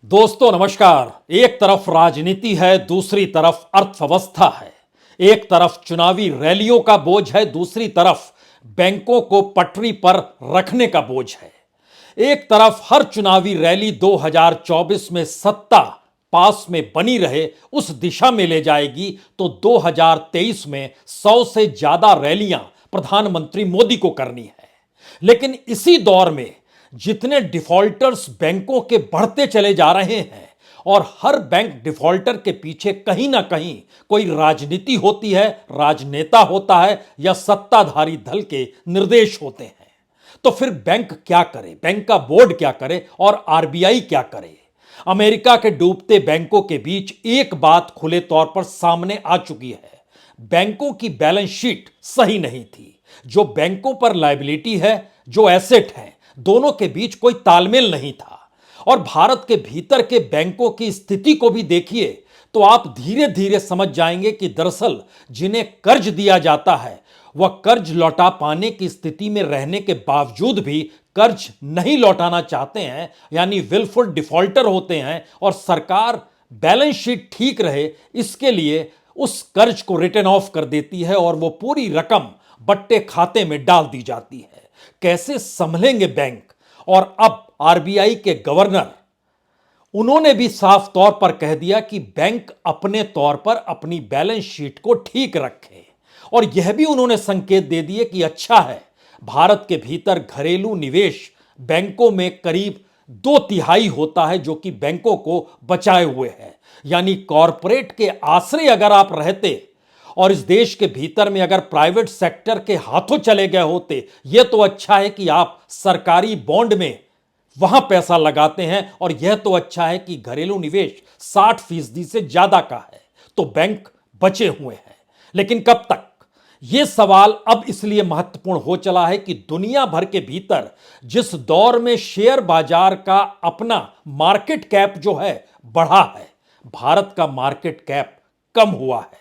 दोस्तों नमस्कार। एक तरफ राजनीति है, दूसरी तरफ अर्थव्यवस्था है। एक तरफ चुनावी रैलियों का बोझ है, दूसरी तरफ बैंकों को पटरी पर रखने का बोझ है। एक तरफ हर चुनावी रैली 2024 में सत्ता पास में बनी रहे उस दिशा में ले जाएगी, तो 2023 में 100 से ज्यादा रैलियां प्रधानमंत्री मोदी को करनी है। लेकिन इसी दौर में जितने डिफॉल्टर्स बैंकों के बढ़ते चले जा रहे हैं और हर बैंक डिफॉल्टर के पीछे कहीं ना कहीं कोई राजनीति होती है, राजनेता होता है या सत्ताधारी दल के निर्देश होते हैं, तो फिर बैंक क्या करे, बैंक का बोर्ड क्या करे और आरबीआई क्या करे। अमेरिका के डूबते बैंकों के बीच एक बात खुले तौर पर सामने आ चुकी है। बैंकों की बैलेंस शीट सही नहीं थी। जो बैंकों पर लायबिलिटी है, जो एसेट है, दोनों के बीच कोई तालमेल नहीं था। और भारत के भीतर के बैंकों की स्थिति को भी देखिए तो आप धीरे धीरे समझ जाएंगे कि दरअसल जिन्हें कर्ज दिया जाता है वह कर्ज लौटा पाने की स्थिति में रहने के बावजूद भी कर्ज नहीं लौटाना चाहते हैं, यानी विलफुल डिफॉल्टर होते हैं। और सरकार बैलेंस शीट ठीक रहे इसके लिए उस कर्ज को रिटर्न ऑफ कर देती है और वो पूरी रकम बट्टे खाते में डाल दी जाती है। कैसे संभलेंगे बैंक। और अब आरबीआई के गवर्नर, उन्होंने भी साफ तौर पर कह दिया कि बैंक अपने तौर पर अपनी बैलेंस शीट को ठीक रखे। और यह भी उन्होंने संकेत दे दिए कि अच्छा है, भारत के भीतर घरेलू निवेश बैंकों में करीब 2/3 होता है जो कि बैंकों को बचाए हुए है। यानी कॉरपोरेट के आश्रय अगर आप रहते और इस देश के भीतर में अगर प्राइवेट सेक्टर के हाथों चले गए होते, यह तो अच्छा है कि आप सरकारी बॉन्ड में वहां पैसा लगाते हैं, और यह तो अच्छा है कि घरेलू निवेश 60% से ज्यादा का है, तो बैंक बचे हुए हैं। लेकिन कब तक, यह सवाल अब इसलिए महत्वपूर्ण हो चला है कि दुनिया भर के भीतर जिस दौर में शेयर बाजार का अपना मार्केट कैप जो है बढ़ा है, भारत का मार्केट कैप कम हुआ है।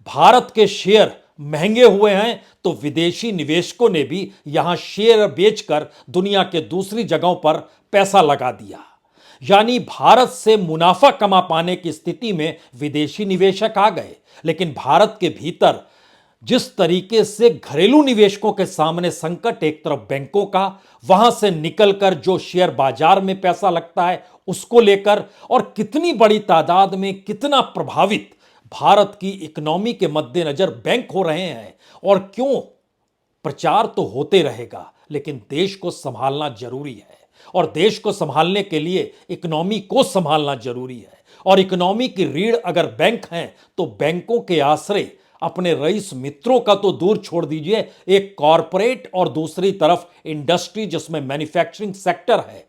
भारत के शेयर महंगे हुए हैं तो विदेशी निवेशकों ने भी यहां शेयर बेचकर दुनिया के दूसरी जगहों पर पैसा लगा दिया। यानी भारत से मुनाफा कमा पाने की स्थिति में विदेशी निवेशक आ गए। लेकिन भारत के भीतर जिस तरीके से घरेलू निवेशकों के सामने संकट, एक तरफ बैंकों का, वहां से निकलकर जो शेयर बाजार में पैसा लगता है उसको लेकर, और कितनी बड़ी तादाद में कितना प्रभावित भारत की इकोनॉमी के मद्देनजर बैंक हो रहे हैं। और क्यों, प्रचार तो होते रहेगा लेकिन देश को संभालना जरूरी है, और देश को संभालने के लिए इकोनॉमी को संभालना जरूरी है। और इकोनॉमी की रीढ़ अगर बैंक हैं तो बैंकों के आश्रय अपने रईस मित्रों का तो दूर छोड़ दीजिए, एक कॉरपोरेट और दूसरी तरफ इंडस्ट्री जिसमें मैन्युफैक्चरिंग सेक्टर है,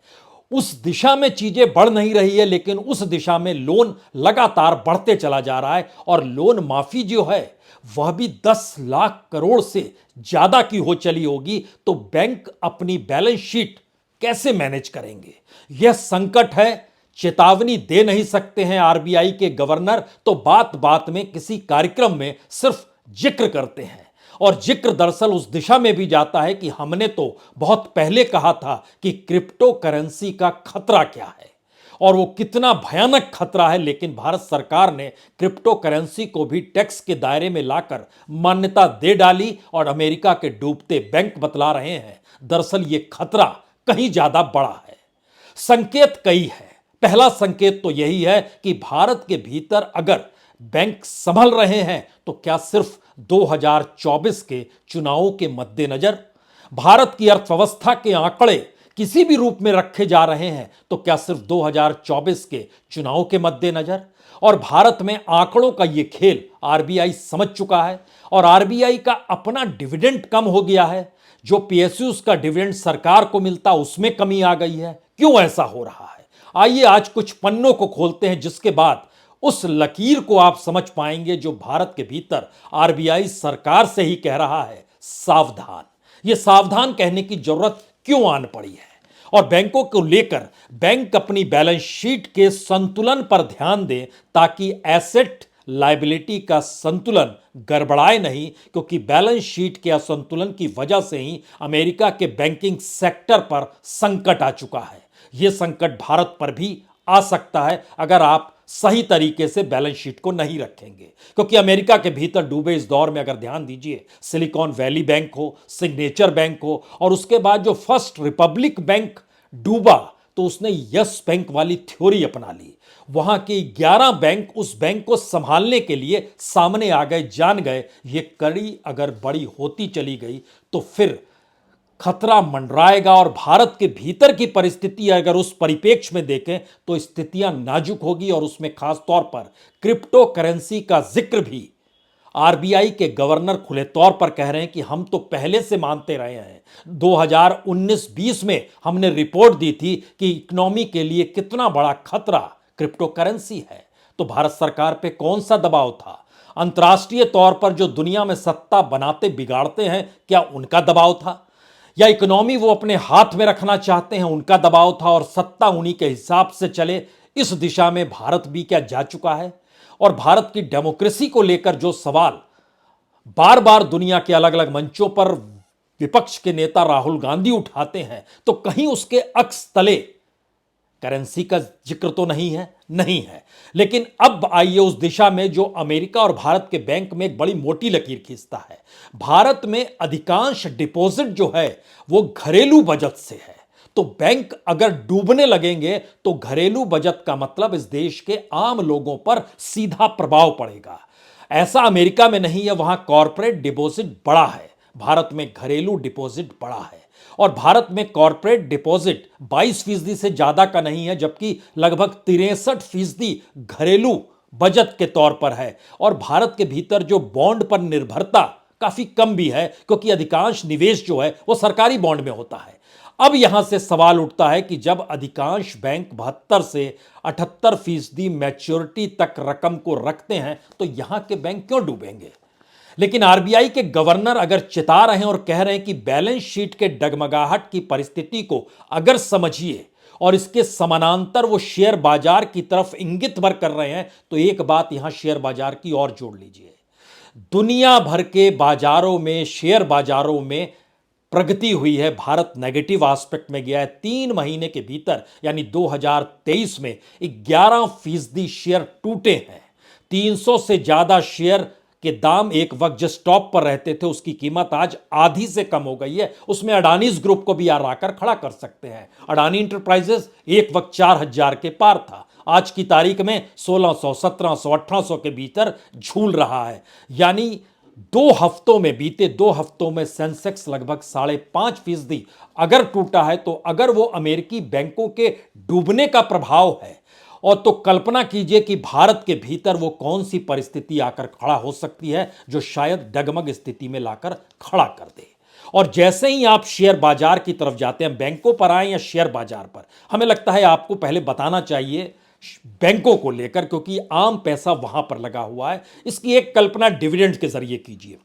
उस दिशा में चीजें बढ़ नहीं रही है, लेकिन उस दिशा में लोन लगातार बढ़ते चला जा रहा है। और लोन माफी जो है वह भी 10 लाख करोड़ से ज्यादा की हो चली होगी। तो बैंक अपनी बैलेंस शीट कैसे मैनेज करेंगे, यह संकट है। चेतावनी दे नहीं सकते हैं आरबीआई के गवर्नर, तो बात बात में किसी कार्यक्रम में सिर्फ जिक्र करते हैं। और जिक्र दरअसल उस दिशा में भी जाता है कि हमने तो बहुत पहले कहा था कि क्रिप्टो करेंसी का खतरा क्या है और वो कितना भयानक खतरा है, लेकिन भारत सरकार ने क्रिप्टो करेंसी को भी टैक्स के दायरे में लाकर मान्यता दे डाली और अमेरिका के डूबते बैंक बतला रहे हैं दरअसल ये खतरा कहीं ज्यादा बड़ा है। संकेत कई है। पहला संकेत तो यही है कि भारत के भीतर अगर बैंक संभल रहे हैं तो क्या सिर्फ 2024 के चुनावों के मद्देनजर। भारत की अर्थव्यवस्था के आंकड़े किसी भी रूप में रखे जा रहे हैं तो क्या सिर्फ 2024 के चुनावों के मद्देनजर। और भारत में आंकड़ों का यह खेल आरबीआई समझ चुका है, और आरबीआई का अपना डिविडेंड कम हो गया है। जो पीएसयूज का डिविडेंड सरकार को मिलता उसमें कमी आ गई है। क्यों ऐसा हो रहा है, आइए आज कुछ पन्नों को खोलते हैं, जिसके बाद उस लकीर को आप समझ पाएंगे जो भारत के भीतर आरबीआई सरकार से ही कह रहा है सावधान। यह सावधान कहने की जरूरत क्यों आन पड़ी है। और बैंकों को लेकर बैंक अपनी बैलेंस शीट के संतुलन पर ध्यान दें ताकि एसेट लायबिलिटी का संतुलन गड़बड़ाए नहीं, क्योंकि बैलेंस शीट के असंतुलन की वजह से ही अमेरिका के बैंकिंग सेक्टर पर संकट आ चुका है। यह संकट भारत पर भी आ सकता है अगर आप सही तरीके से बैलेंस शीट को नहीं रखेंगे। क्योंकि अमेरिका के भीतर डूबे इस दौर में अगर ध्यान दीजिए, सिलिकॉन वैली बैंक हो, सिग्नेचर बैंक हो, और उसके बाद जो फर्स्ट रिपब्लिक बैंक डूबा तो उसने यस बैंक वाली थ्योरी अपना ली। वहां के 11 बैंक उस बैंक को संभालने के लिए सामने आ गए, जान गए ये कड़ी अगर बड़ी होती चली गई तो फिर खतरा मंडराएगा। और भारत के भीतर की परिस्थिति अगर उस परिप्रेक्ष्य में देखें तो स्थितियां नाजुक होगी, और उसमें खास तौर पर क्रिप्टो करेंसी का जिक्र भी आरबीआई के गवर्नर खुले तौर पर कह रहे हैं कि हम तो पहले से मानते रहे हैं। 2019-20 में हमने रिपोर्ट दी थी कि इकोनॉमी के लिए कितना बड़ा खतरा क्रिप्टो करेंसी है। तो भारत सरकार पे कौन सा दबाव था? अंतर्राष्ट्रीय तौर पर जो दुनिया में सत्ता बनाते बिगाड़ते हैं, क्या उनका दबाव था? या इकोनॉमी वो अपने हाथ में रखना चाहते हैं, उनका दबाव था? और सत्ता उन्हीं के हिसाब से चले, इस दिशा में भारत भी क्या जा चुका है? और भारत की डेमोक्रेसी को लेकर जो सवाल बार बार दुनिया के अलग अलग मंचों पर विपक्ष के नेता राहुल गांधी उठाते हैं, तो कहीं उसके अक्स तले करेंसी का जिक्र तो नहीं है, नहीं है। लेकिन अब आइए उस दिशा में जो अमेरिका और भारत के बैंक में एक बड़ी मोटी लकीर खींचता है। भारत में अधिकांश डिपॉजिट जो है वो घरेलू बचत से है। तो बैंक अगर डूबने लगेंगे तो घरेलू बचत का मतलब इस देश के आम लोगों पर सीधा प्रभाव पड़ेगा। ऐसा अमेरिका में नहीं है, वहां कॉर्पोरेट डिपॉजिट बड़ा है, भारत में घरेलू डिपॉजिट बड़ा है। और भारत में कॉर्पोरेट डिपॉजिट 22% से ज्यादा का नहीं है, जबकि लगभग 63% घरेलू बचत के तौर पर है। और भारत के भीतर जो बॉन्ड पर निर्भरता काफी कम भी है, क्योंकि अधिकांश निवेश जो है वो सरकारी बॉन्ड में होता है। अब यहां से सवाल उठता है कि जब अधिकांश बैंक 72 से 78% मैच्योरिटी तक रकम को रखते हैं तो यहां के बैंक क्यों डूबेंगे? लेकिन आरबीआई के गवर्नर अगर चिता रहे हैं और कह रहे हैं कि बैलेंस शीट के डगमगाहट की परिस्थिति को अगर समझिए और इसके समानांतर वो शेयर बाजार की तरफ इंगित भर कर रहे हैं, तो एक बात यहां शेयर बाजार की और जोड़ लीजिए। दुनिया भर के बाजारों में, शेयर बाजारों में प्रगति हुई है, भारत नेगेटिव एस्पेक्ट में गया है। 3 महीने के भीतर यानी 2023 में 11% शेयर टूटे हैं। 300 से ज्यादा शेयर के दाम एक वक्त जिस टॉप पर रहते थे उसकी कीमत आज आधी से कम हो गई है। उसमें अडानीज ग्रुप को भी यार आकर खड़ा कर सकते हैं। अडानी इंटरप्राइजेस एक वक्त 4000 के पार था, आज की तारीख में 1600, 1700, 1800 के भीतर झूल रहा है। यानी बीते 2 हफ्तों में सेंसेक्स लगभग 5.5% अगर टूटा है, तो अगर वो अमेरिकी बैंकों के डूबने का प्रभाव है, और तो कल्पना कीजिए कि भारत के भीतर वो कौन सी परिस्थिति आकर खड़ा हो सकती है जो शायद डगमग स्थिति में लाकर खड़ा कर दे। और जैसे ही आप शेयर बाजार की तरफ जाते हैं, बैंकों पर आए या शेयर बाजार पर, हमें लगता है आपको पहले बताना चाहिए बैंकों को लेकर, क्योंकि आम पैसा वहां पर लगा हुआ है। इसकी एक कल्पना डिविडेंड के जरिए कीजिए।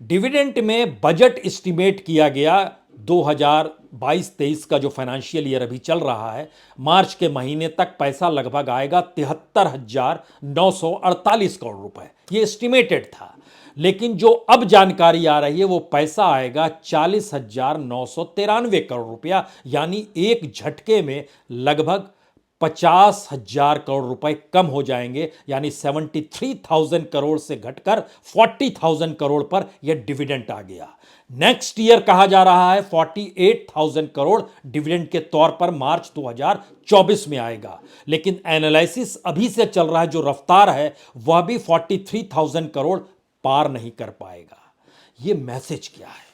डिविडेंड में बजट एस्टिमेट किया गया 2022-23 का जो फाइनेंशियल ईयर अभी चल रहा है, मार्च के महीने तक पैसा लगभग आएगा 73,948 करोड़ रुपए, ये एस्टिमेटेड था। लेकिन जो अब जानकारी आ रही है वो पैसा आएगा 40,993 करोड़ रुपया, यानी एक झटके में लगभग 50,000 करोड़ रुपए कम हो जाएंगे। यानी 73,000 करोड़ से घटकर 40,000 करोड़ पर यह डिविडेंड आ गया। नेक्स्ट ईयर कहा जा रहा है 48,000 करोड़ डिविडेंड के तौर पर मार्च 2024 में आएगा। लेकिन एनालिसिस अभी से चल रहा है, जो रफ्तार है वह भी 43,000 करोड़ पार नहीं कर पाएगा। यह मैसेज क्या है?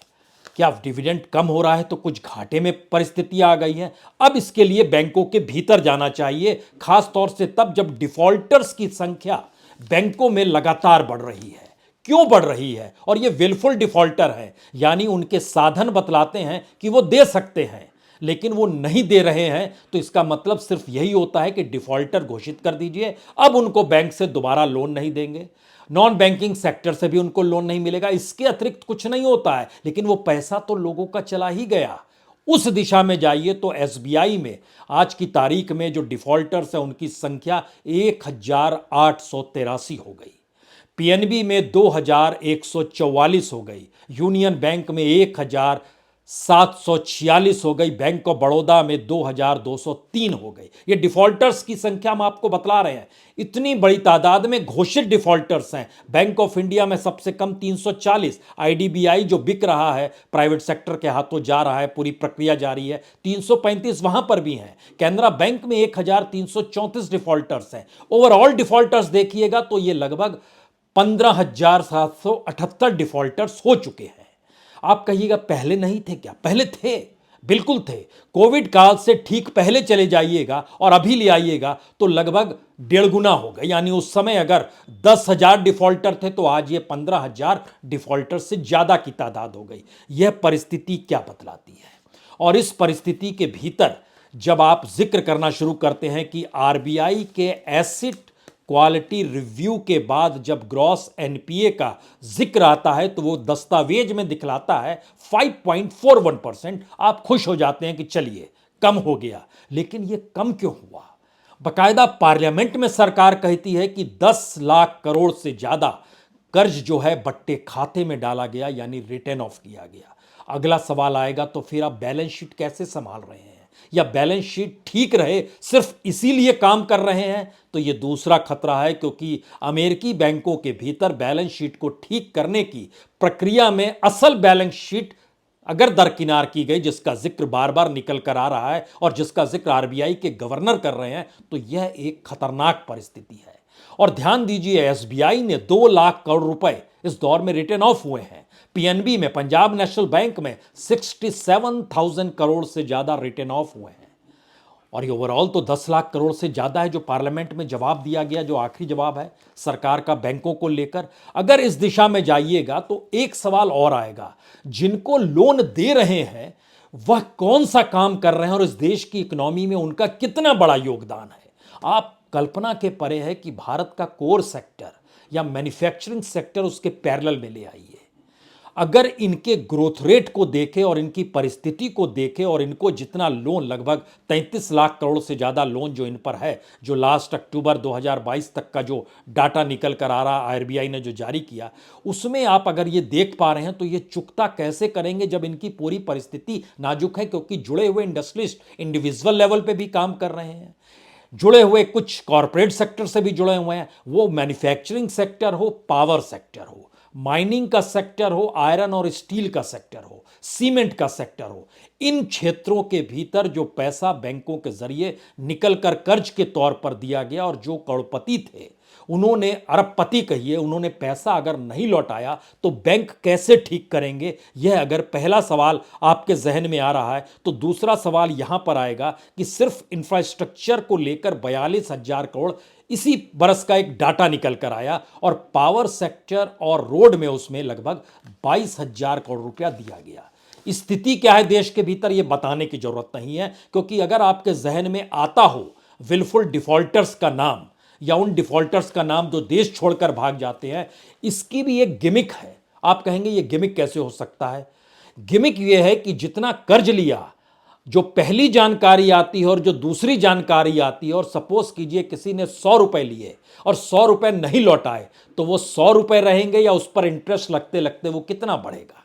क्या डिविडेंड कम हो रहा है तो कुछ घाटे में परिस्थितियां आ गई हैं? अब इसके लिए बैंकों के भीतर जाना चाहिए, खास तौर से तब जब डिफॉल्टर्स की संख्या बैंकों में लगातार बढ़ रही है। क्यों बढ़ रही है? और ये विलफुल डिफॉल्टर हैं, यानी उनके साधन बतलाते हैं कि वो दे सकते हैं लेकिन वो नहीं दे रहे हैं, तो इसका मतलब सिर्फ यही होता है कि डिफॉल्टर घोषित कर दीजिए, अब उनको बैंक से दोबारा लोन नहीं देंगे, नॉन बैंकिंग सेक्टर से भी उनको लोन नहीं मिलेगा। इसके अतिरिक्त कुछ नहीं होता है, लेकिन वो पैसा तो लोगों का चला ही गया। उस दिशा में जाइए तो एसबीआई में आज की तारीख में जो डिफॉल्टर्स है उनकी संख्या 1,883 हो गई, पीएनबी में 2,144 हो गई, यूनियन बैंक में 1,000 746 हो गई, बैंक ऑफ बड़ौदा में 2203 हो गई। ये डिफॉल्टर्स की संख्या हम आपको बतला रहे हैं, इतनी बड़ी तादाद में घोषित डिफॉल्टर्स हैं। बैंक ऑफ इंडिया में सबसे कम 340, आईडीबीआई जो बिक रहा है, प्राइवेट सेक्टर के हाथों जा रहा है, पूरी प्रक्रिया जारी है, 335 वहां पर भी हैं। कैनरा बैंक में 1334 डिफॉल्टर्स हैं। ओवरऑल डिफॉल्टर्स देखिएगा तो ये लगभग 15,778 डिफॉल्टर्स हो चुके हैं। आप कहिएगा पहले नहीं थे क्या? पहले थे, बिल्कुल थे। कोविड काल से ठीक पहले चले जाइएगा और अभी ले आइएगा तो लगभग 1.5 गुना हो गए। यानी उस समय अगर 10,000 डिफॉल्टर थे तो आज ये 15,000 डिफॉल्टर से ज्यादा की तादाद हो गई। यह परिस्थिति क्या बतलाती है? और इस परिस्थिति के भीतर जब आप जिक्र करना शुरू करते हैं कि आरबीआई के एसेट क्वालिटी रिव्यू के बाद जब ग्रॉस एनपीए का जिक्र आता है तो वो दस्तावेज में दिखलाता है 5.41%। आप खुश हो जाते हैं कि चलिए कम हो गया, लेकिन ये कम क्यों हुआ? बकायदा पार्लियामेंट में सरकार कहती है कि 10 लाख करोड़ से ज्यादा कर्ज जो है बट्टे खाते में डाला गया, यानी रिटर्न ऑफ किया गया। अगला सवाल आएगा तो फिर आप बैलेंस शीट कैसे संभाल रहे हैं? या बैलेंस शीट ठीक रहे सिर्फ इसीलिए काम कर रहे हैं? तो यह दूसरा खतरा है, क्योंकि अमेरिकी बैंकों के भीतर बैलेंस शीट को ठीक करने की प्रक्रिया में असल बैलेंस शीट अगर दरकिनार की गई, जिसका जिक्र बार बार निकल कर आ रहा है और जिसका जिक्र आरबीआई के गवर्नर कर रहे हैं, तो यह एक खतरनाक परिस्थिति है। और ध्यान दीजिए, एसबीआई ने 2 लाख करोड़ रुपए इस दौर में रिटर्न ऑफ हुए हैं। पीएनबी में, पंजाब नेशनल बैंक में 67,000 करोड़ से ज्यादा रिटर्न ऑफ हुए हैं। और ये ओवरऑल तो 10 लाख करोड़ से ज्यादा है जो पार्लियामेंट में जवाब दिया गया, जो आखिरी जवाब है सरकार का बैंकों को लेकर। अगर इस दिशा में जाइएगा तो एक सवाल और आएगा, जिनको लोन दे रहे हैं वह कौन सा काम कर रहे हैं और इस देश की इकोनॉमी में उनका कितना बड़ा योगदान है? आप कल्पना के परे है कि भारत का कोर सेक्टर या मैन्युफैक्चरिंग सेक्टर उसके पैरेलल में ले आइए। अगर इनके ग्रोथ रेट को देखें और इनकी परिस्थिति को देखें और इनको जितना लोन, लगभग 33 लाख करोड़ से ज़्यादा लोन जो इन पर है, जो लास्ट अक्टूबर 2022 तक का जो डाटा निकल कर आ रहा आरबीआई ने जो जारी किया, उसमें आप अगर ये देख पा रहे हैं तो ये चुकता कैसे करेंगे जब इनकी पूरी परिस्थिति नाजुक है? क्योंकि जुड़े हुए इंडस्ट्रियलिस्ट इंडिविजुअल लेवल पे भी काम कर रहे हैं, जुड़े हुए कुछ कॉरपोरेट सेक्टर से भी जुड़े हुए हैं, वो मैन्युफैक्चरिंग सेक्टर हो, पावर सेक्टर हो, माइनिंग का सेक्टर हो, आयरन और स्टील का सेक्टर हो, सीमेंट का सेक्टर हो। इन क्षेत्रों के भीतर जो पैसा बैंकों के जरिए निकलकर कर्ज के तौर पर दिया गया और जो करोड़पति थे, उन्होंने, अरबपति कहिए, उन्होंने पैसा अगर नहीं लौटाया तो बैंक कैसे ठीक करेंगे? यह अगर पहला सवाल आपके जहन में आ रहा है तो दूसरा सवाल यहां पर आएगा कि सिर्फ इंफ्रास्ट्रक्चर को लेकर 42,000 करोड़ इसी बरस का एक डाटा निकल कर आया और पावर सेक्टर और रोड में उसमें लगभग 22,000 करोड़ रुपया दिया गया। स्थिति क्या है देश के भीतर यह बताने की जरूरत नहीं है, क्योंकि अगर आपके जहन में आता हो विलफुल डिफॉल्टर्स का नाम या उन डिफॉल्टर्स का नाम जो देश छोड़कर भाग जाते हैं, इसकी भी एक गिमिक है। आप कहेंगे ये गिमिक कैसे हो सकता है? गिमिक ये है कि जितना कर्ज लिया, जो पहली जानकारी आती है और जो दूसरी जानकारी आती है, और सपोज कीजिए किसी ने 100 रुपए लिए और 100 रुपए नहीं लौटाए, तो वो 100 रुपए रहेंगे या उस पर इंटरेस्ट लगते लगते वो कितना बढ़ेगा?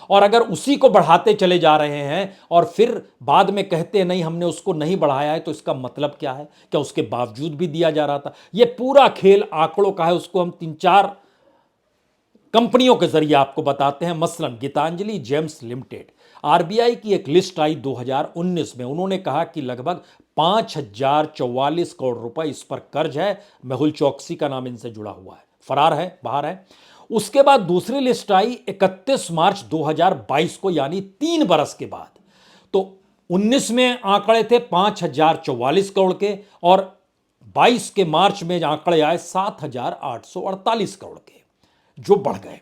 और अगर उसी को बढ़ाते चले जा रहे हैं और फिर बाद में कहते हैं नहीं हमने उसको नहीं बढ़ाया है, तो इसका मतलब क्या है? क्या उसके बावजूद भी दिया जा रहा था? यह पूरा खेल आंकड़ों का है। उसको हम 3-4 कंपनियों के जरिए आपको बताते हैं। मसलन गीतांजलि जेम्स लिमिटेड, आरबीआई की एक लिस्ट आई 2019 में, उन्होंने कहा कि लगभग 5,044 करोड़ रुपए इस पर कर्ज है। मेहुल चौकसी का नाम इनसे जुड़ा हुआ है, फरार है, बाहर है। उसके बाद दूसरी लिस्ट आई 31 मार्च 2022 को, यानी 3 बरस के बाद। तो 19 में आंकड़े थे 5,044 करोड़ के और 22 के मार्च में आंकड़े आए 7,848 करोड़ के, जो बढ़ गए।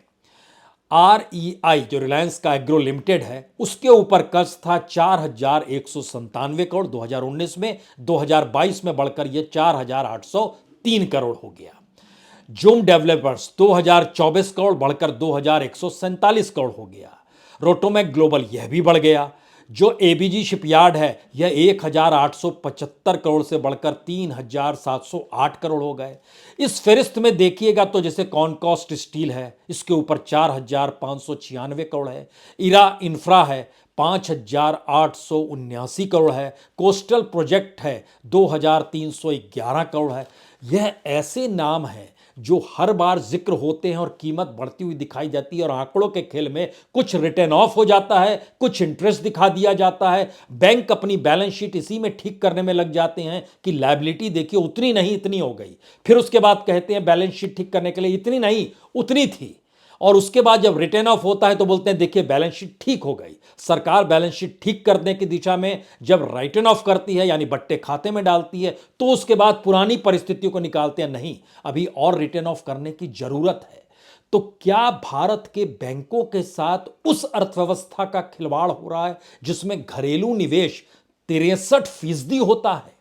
आरईआई जो रिलायंस का एग्रो लिमिटेड है, उसके ऊपर कर्ज था 4,197 करोड़ 2019 में, 2022 में बढ़कर यह 4,803 करोड़ हो गया। जूम डेवलपर्स 2,024 करोड़ बढ़कर 2,147 करोड़ हो गया। रोटोमैक ग्लोबल यह भी बढ़ गया। जो एबीजी शिपयार्ड है यह 1,875 करोड़ से बढ़कर 3,708 करोड़ हो गए। इस फहरिस्त में देखिएगा तो जैसे कॉनकॉस्ट स्टील है, इसके ऊपर 4,596 करोड़ है। इरा इंफ्रा है 5,879 करोड़ है। कोस्टल प्रोजेक्ट है 2,311 करोड़ है। यह ऐसे नाम हैं जो हर बार जिक्र होते हैं और कीमत बढ़ती हुई दिखाई जाती है, और आंकड़ों के खेल में कुछ रिटर्न ऑफ हो जाता है, कुछ इंटरेस्ट दिखा दिया जाता है। बैंक अपनी बैलेंस शीट इसी में ठीक करने में लग जाते हैं कि लायबिलिटी देखिए उतनी नहीं इतनी हो गई, फिर उसके बाद कहते हैं बैलेंस शीट ठीक करने के लिए इतनी नहीं उतनी थी, और उसके बाद जब रिटर्न ऑफ होता है तो बोलते हैं देखिए बैलेंस शीट ठीक हो गई। सरकार बैलेंस शीट ठीक करने की दिशा में जब रिटर्न ऑफ करती है यानी बट्टे खाते में डालती है, तो उसके बाद पुरानी परिस्थितियों को निकालते हैं, नहीं अभी और रिटर्न ऑफ करने की जरूरत है। तो क्या भारत के बैंकों के साथ उस अर्थव्यवस्था का खिलवाड़ हो रहा है जिसमें घरेलू निवेश 63% होता है?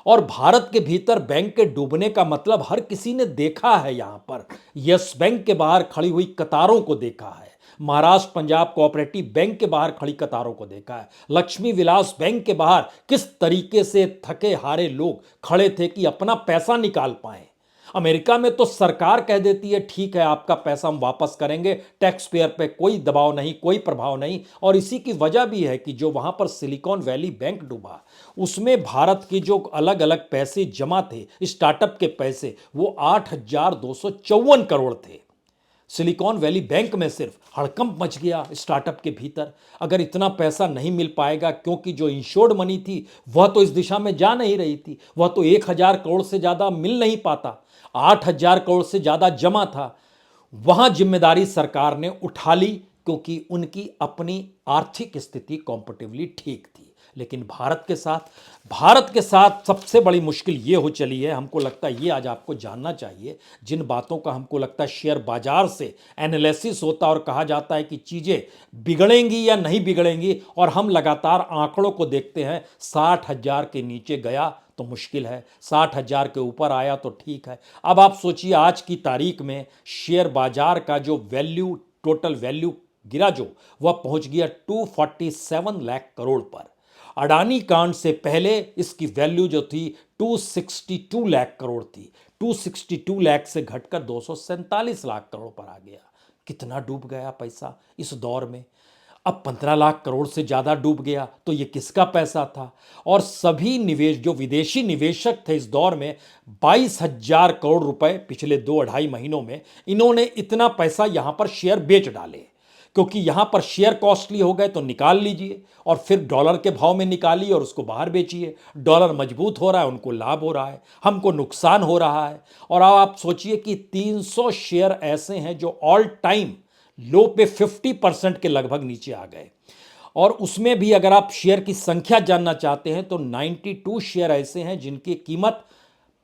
और भारत के भीतर बैंक के डूबने का मतलब हर किसी ने देखा है। यहां पर यस बैंक के बाहर खड़ी हुई कतारों को देखा है, महाराष्ट्र पंजाब कोऑपरेटिव बैंक के बाहर खड़ी कतारों को देखा है, लक्ष्मी विलास बैंक के बाहर किस तरीके से थके हारे लोग खड़े थे कि अपना पैसा निकाल पाए। अमेरिका में तो सरकार कह देती है ठीक है आपका पैसा हम वापस करेंगे, टैक्स पेयर पे कोई दबाव नहीं, कोई प्रभाव नहीं। और इसी की वजह भी है कि जो वहां पर सिलिकॉन वैली बैंक डूबा, उसमें भारत के जो अलग अलग पैसे जमा थे स्टार्टअप के पैसे, वो 8,254 करोड़ थे। सिलिकॉन वैली बैंक में सिर्फ हड़कंप मच गया स्टार्टअप के भीतर। अगर इतना पैसा नहीं मिल पाएगा, क्योंकि जो इंश्योर्ड मनी थी वह तो इस दिशा में जा नहीं रही थी, वह तो 1,000 करोड़ से ज्यादा मिल नहीं पाता, 8,000 करोड़ से ज्यादा जमा था। वहां जिम्मेदारी सरकार ने उठा ली क्योंकि उनकी अपनी आर्थिक स्थिति कंपैरेटिवली ठीक थी। लेकिन भारत के साथ सबसे बड़ी मुश्किल ये हो चली है, हमको लगता है ये आज आपको जानना चाहिए। जिन बातों का हमको लगता है शेयर बाजार से एनालिसिस होता और कहा जाता है कि चीज़ें बिगड़ेंगी या नहीं बिगड़ेंगी, और हम लगातार आंकड़ों को देखते हैं। 60,000 के नीचे गया तो मुश्किल है, 60,000 के ऊपर आया तो ठीक है। अब आप सोचिए आज की तारीख में शेयर बाजार का जो वैल्यू, टोटल वैल्यू गिरा, जो वह पहुंच गया 247 लाख करोड़ पर। अडानी कांड से पहले इसकी वैल्यू जो थी 262 लाख करोड़ थी, 262 लाख से घटकर 247 लाख करोड़ पर आ गया। कितना डूब गया पैसा इस दौर में। अब 15 लाख करोड़ से ज्यादा डूब गया तो ये किसका पैसा था? और सभी निवेश जो विदेशी निवेशक थे इस दौर में, 22,000 करोड़ रुपए पिछले 2-2.5 महीनों में इन्होंने इतना पैसा यहां पर शेयर बेच डाले, क्योंकि यहां पर शेयर कॉस्टली हो गए तो निकाल लीजिए और फिर डॉलर के भाव में निकालिए और उसको बाहर बेचिए। डॉलर मजबूत हो रहा है, उनको लाभ हो रहा है, हमको नुकसान हो रहा है। और अब आप सोचिए कि 300 शेयर ऐसे हैं जो ऑल टाइम लो पे 50% के लगभग नीचे आ गए। और उसमें भी अगर आप शेयर की संख्या जानना चाहते हैं तो 92 शेयर ऐसे हैं जिनकी कीमत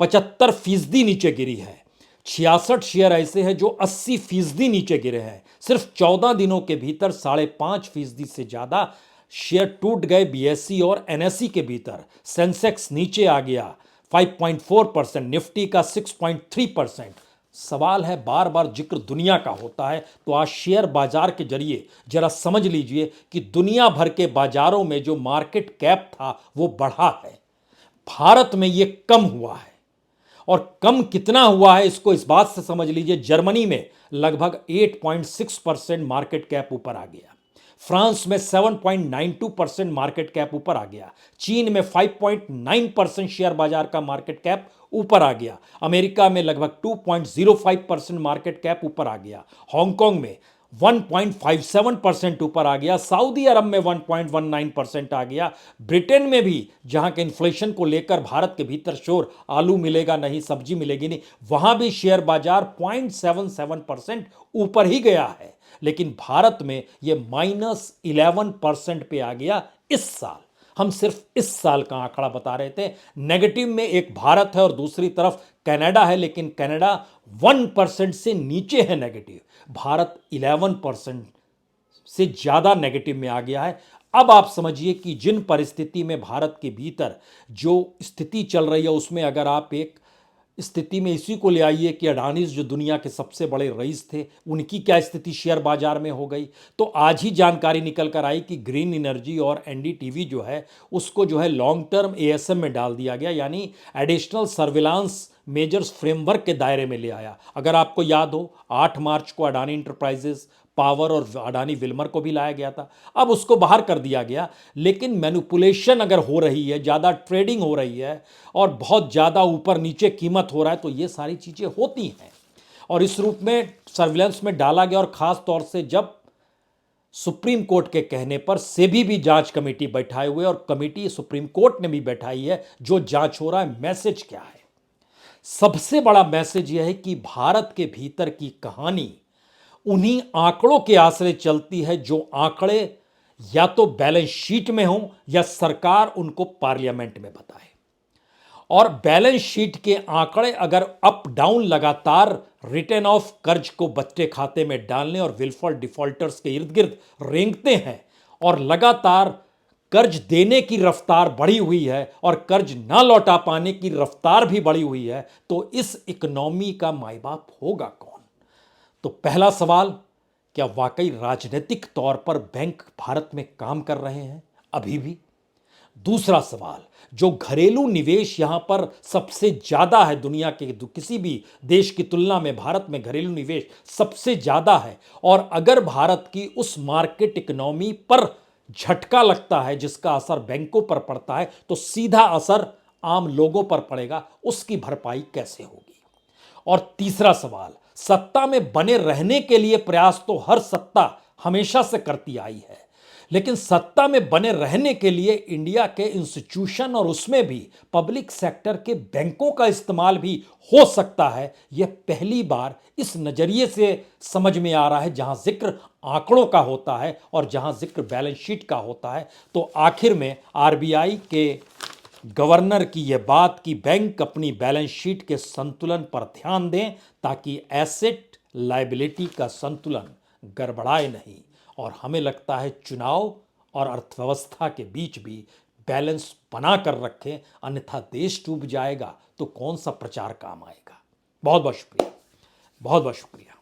75% नीचे गिरी है। 66 शेयर ऐसे हैं जो 80% नीचे गिरे हैं। सिर्फ 14 दिनों के भीतर 5.5% से ज्यादा शेयर टूट गए बीएसई और एनएसई के भीतर। सेंसेक्स नीचे आ गया 5.4%, निफ्टी का 6.3%। सवाल है, बार बार जिक्र दुनिया का होता है, तो आज शेयर बाजार के जरिए जरा समझ लीजिए कि दुनिया भर के बाजारों में जो मार्केट कैप था वो बढ़ा है, भारत में ये कम हुआ है। और कम कितना हुआ है इसको इस बात से समझ लीजिए, जर्मनी में लगभग 8.6% मार्केट कैप ऊपर आ गया, फ्रांस में 7.92% मार्केट कैप ऊपर आ गया, चीन में 5.9% शेयर बाजार का मार्केट कैप ऊपर आ गया, अमेरिका में लगभग 2.05% मार्केट कैप ऊपर आ गया, हांगकांग में 1.57% ऊपर आ गया, सऊदी अरब में 1.19% आ गया, ब्रिटेन में भी जहां के इन्फ्लेशन को लेकर भारत के भीतर शोर, आलू मिलेगा नहीं, सब्जी मिलेगी नहीं, वहां भी शेयर बाजार 0.77% ऊपर ही गया है। लेकिन भारत में यह -11% पे आ गया इस साल। हम सिर्फ इस साल का आंकड़ा बता रहे थे। नेगेटिव में एक भारत है और दूसरी तरफ कनाडा है, लेकिन कनाडा 1% से नीचे है नेगेटिव, भारत 11% से ज्यादा नेगेटिव में आ गया है। अब आप समझिए कि जिन परिस्थिति में भारत के भीतर जो स्थिति चल रही है उसमें अगर आप एक स्थिति में इसी को ले आइए कि अडानीज जो दुनिया के सबसे बड़े रईस थे, उनकी क्या स्थिति शेयर बाजार में हो गई, तो आज ही जानकारी निकल कर आई कि ग्रीन एनर्जी और एनडीटीवी जो है उसको जो है लॉन्ग टर्म एएसएम में डाल दिया गया, यानी एडिशनल सर्विलांस मेजर्स फ्रेमवर्क के दायरे में ले आया। अगर आपको याद हो 8 मार्च को अडानी इंटरप्राइजेस पावर और अडानी विल्मर को भी लाया गया था, अब उसको बाहर कर दिया गया। लेकिन मैनिपुलेशन अगर हो रही है, ज़्यादा ट्रेडिंग हो रही है और बहुत ज़्यादा ऊपर नीचे कीमत हो रहा है, तो ये सारी चीज़ें होती हैं और इस रूप में सर्विलेंस में डाला गया। और ख़ास तौर से जब सुप्रीम कोर्ट के कहने पर सेबी भी जांच कमेटी बैठाए हुए और कमेटी सुप्रीम कोर्ट ने भी बैठाई है, जो जांच हो रहा है। मैसेज क्या है? सबसे बड़ा मैसेज यह है कि भारत के भीतर की कहानी उन्हीं आंकड़ों के आश्रय चलती है जो आंकड़े या तो बैलेंस शीट में हो या सरकार उनको पार्लियामेंट में बताए। और बैलेंस शीट के आंकड़े अगर अप डाउन लगातार रिटर्न ऑफ कर्ज को बच्चे खाते में डालने और विलफॉल डिफॉल्टर्स के इर्द गिर्द रेंगते हैं और लगातार कर्ज देने की रफ्तार बढ़ी हुई है और कर्ज ना लौटा पाने की रफ्तार भी बढ़ी हुई है, तो इस इकोनॉमी का माई बाप होगा कौन? तो पहला सवाल, क्या वाकई राजनीतिक तौर पर बैंक भारत में काम कर रहे हैं अभी भी? दूसरा सवाल, जो घरेलू निवेश यहां पर सबसे ज्यादा है दुनिया के किसी भी देश की तुलना में भारत में घरेलू निवेश सबसे ज्यादा है, और अगर भारत की उस मार्केट इकोनॉमी पर झटका लगता है जिसका असर बैंकों पर पड़ता है, तो सीधा असर आम लोगों पर पड़ेगा, उसकी भरपाई कैसे होगी? और तीसरा सवाल, सत्ता में बने रहने के लिए प्रयास तो हर सत्ता हमेशा से करती आई है, लेकिन सत्ता में बने रहने के लिए इंडिया के इंस्टीट्यूशन और उसमें भी पब्लिक सेक्टर के बैंकों का इस्तेमाल भी हो सकता है। यह पहली बार इस नजरिए से समझ में आ रहा है, जहां जिक्र आंकड़ों का होता है और जहां जिक्र बैलेंस शीट का होता है। तो आखिर में आरबीआई के गवर्नर की यह बात कि बैंक अपनी बैलेंस शीट के संतुलन पर ध्यान दें ताकि एसेट लायबिलिटी का संतुलन गड़बड़ाए नहीं, और हमें लगता है चुनाव और अर्थव्यवस्था के बीच भी बैलेंस बना कर रखें, अन्यथा देश डूब जाएगा तो कौन सा प्रचार काम आएगा। बहुत बहुत शुक्रिया, बहुत बहुत शुक्रिया।